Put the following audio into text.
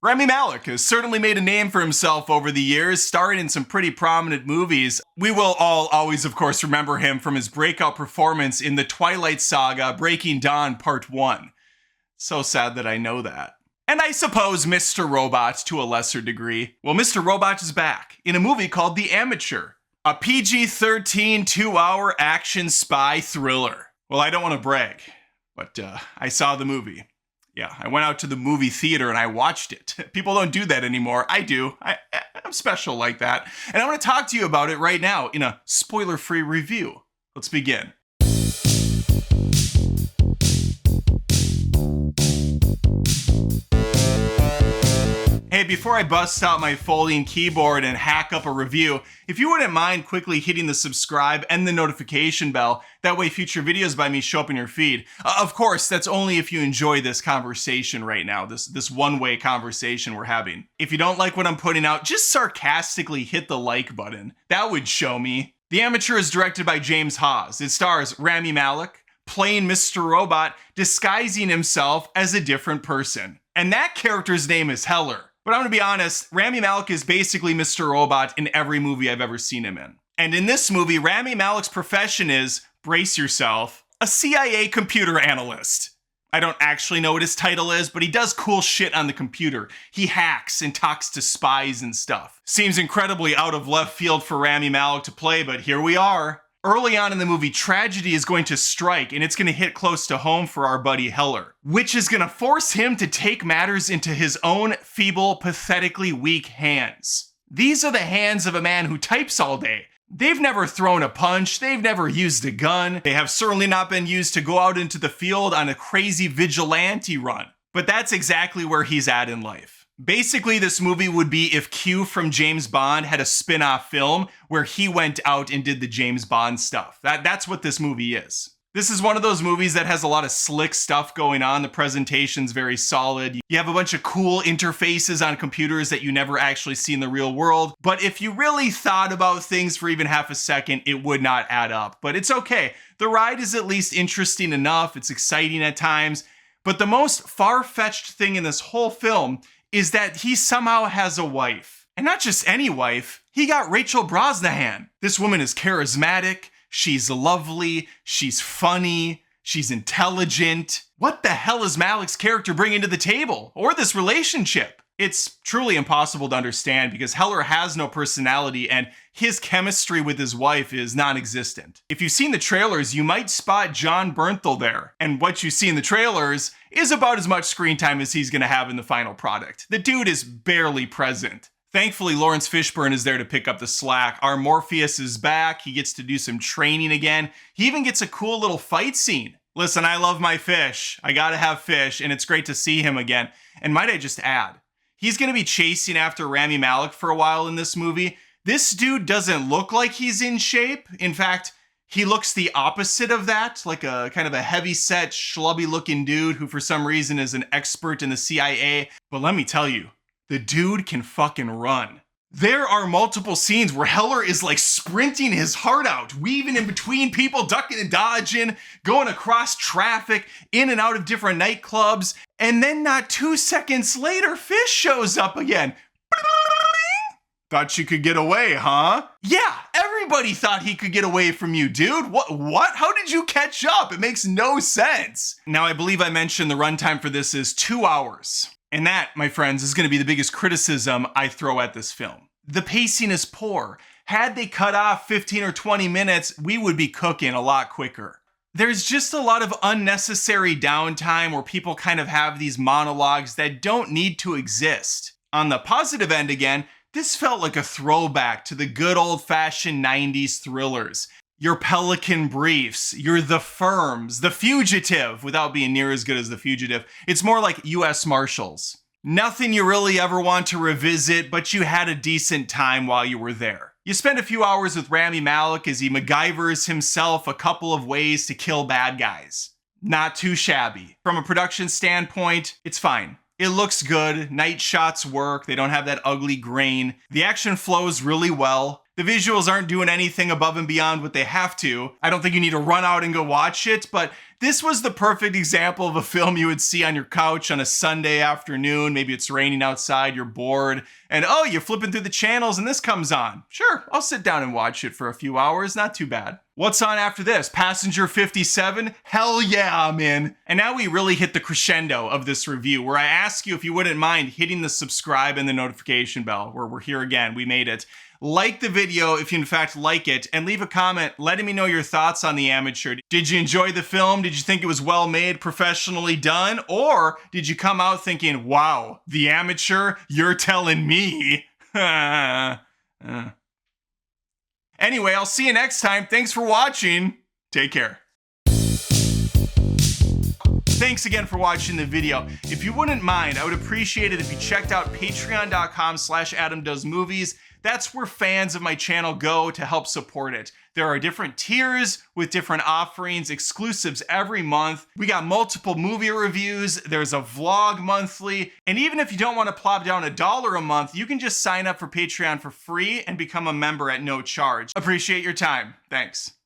Rami Malek has certainly made a name for himself over the years, starring in some pretty prominent movies. We will all always, of course, remember him from his breakout performance in the Twilight Saga Breaking Dawn Part 1. So sad that I know that. And I suppose Mr. Robot to a lesser degree. Well, Mr. Robot is back in a movie called The Amateur, a PG-13 2-hour action spy thriller. Well, I don't want to brag, but I saw the movie. Yeah, I went out to the movie theater and I watched it. People don't do that anymore. I do. I'm special like that. And I want to talk to you about it right now in a spoiler-free review. Let's begin. Hey, before I bust out my folding keyboard and hack up a review, if you wouldn't mind quickly hitting the subscribe and the notification bell, that way future videos by me show up in your feed. Of course, that's only if you enjoy this conversation right now, this one-way conversation we're having. If you don't like what I'm putting out, just sarcastically hit the like button. That would show me. The Amateur is directed by James Hawes. It stars Rami Malek, playing Mr. Robot, disguising himself as a different person. And that character's name is Heller. But I'm gonna be honest, Rami Malek is basically Mr. Robot in every movie I've ever seen him in. And in this movie, Rami Malek's profession is, brace yourself, a CIA computer analyst. I don't actually know what his title is, but he does cool shit on the computer. He hacks and talks to spies and stuff. Seems incredibly out of left field for Rami Malek to play, but here we are. Early on in the movie, tragedy is going to strike, and it's going to hit close to home for our buddy Heller, which is going to force him to take matters into his own feeble, pathetically weak hands. These are the hands of a man who types all day. They've never thrown a punch, they've never used a gun, they have certainly not been used to go out into the field on a crazy vigilante run. But that's exactly where he's at in life. Basically, this movie would be if Q from James Bond had a spin-off film where he went out and did the James Bond stuff. That's what this movie is. This is one of those movies that has a lot of slick stuff going on. The presentation's very solid. You have a bunch of cool interfaces on computers that you never actually see in the real world. But if you really thought about things for even half a second, it would not add up. But it's okay. The ride is at least interesting enough. It's exciting at times. But the most far-fetched thing in this whole film is that he somehow has a wife. And not just any wife, he got Rachel Brosnahan. This woman is charismatic, she's lovely, she's funny, she's intelligent. What the hell is Malek's character bringing to the table? Or this relationship? It's truly impossible to understand because Heller has no personality and his chemistry with his wife is non-existent. If you've seen the trailers, you might spot John Bernthal there. And what you see in the trailers is about as much screen time as he's gonna have in the final product. The dude is barely present. Thankfully, Laurence Fishburne is there to pick up the slack. Our Morpheus is back. He gets to do some training again. He even gets a cool little fight scene. Listen, I love my fish. I gotta have fish, and it's great to see him again. And might I just add, he's gonna be chasing after Rami Malek for a while in this movie. This dude doesn't look like he's in shape. In fact, he looks the opposite of that, like a kind of a heavy-set, schlubby-looking dude who for some reason is an expert in the CIA. But let me tell you, the dude can fucking run. There are multiple scenes where Heller is like sprinting his heart out, weaving in between people, ducking and dodging, going across traffic, in and out of different nightclubs, and then not 2 seconds later, Fish shows up again. Thought you could get away, huh? Yeah, everybody thought he could get away from you, dude. What? How did you catch up? It makes no sense. Now, I believe I mentioned the runtime for this is 2 hours. And that, my friends, is going to be the biggest criticism I throw at this film. The pacing is poor. Had they cut off 15 or 20 minutes, we would be cooking a lot quicker. There's just a lot of unnecessary downtime where people kind of have these monologues that don't need to exist. On the positive end again, this felt like a throwback to the good old-fashioned 90s thrillers. Your Pelican Briefs, your The Firms, The Fugitive, without being near as good as The Fugitive. It's more like U.S. Marshals. Nothing you really ever want to revisit, but you had a decent time while you were there. You spend a few hours with Rami Malek as he MacGyvers himself a couple of ways to kill bad guys. Not too shabby. From a production standpoint, it's fine. It looks good, night shots work, they don't have that ugly grain. The action flows really well. The visuals aren't doing anything above and beyond what they have to. I don't think you need to run out and go watch it, but This was the perfect example of a film you would see on your couch on a Sunday afternoon. Maybe it's raining outside, you're bored, and oh, you're flipping through the channels and this comes on. Sure, I'll sit down and watch it for a few hours, not too bad. What's on after this? Passenger 57? Hell yeah, I'm in. And now we really hit the crescendo of this review, where I ask you if you wouldn't mind hitting the subscribe and the notification bell, where we're here again, we made it. Like the video if you in fact like it, and leave a comment letting me know your thoughts on The Amateur. Did you enjoy the film? Did you think it was well made, professionally done? Or did you come out thinking, wow, The Amateur, you're telling me? Anyway, I'll see you next time. Thanks for watching. Take care. Thanks again for watching the video. If you wouldn't mind, I would appreciate it if you checked out patreon.com/AdamDoesMovies. That's where fans of my channel go to help support it. There are different tiers with different offerings, exclusives every month. We got multiple movie reviews. There's a vlog monthly. And even if you don't want to plop down $1 a month, you can just sign up for Patreon for free and become a member at no charge. Appreciate your time. Thanks.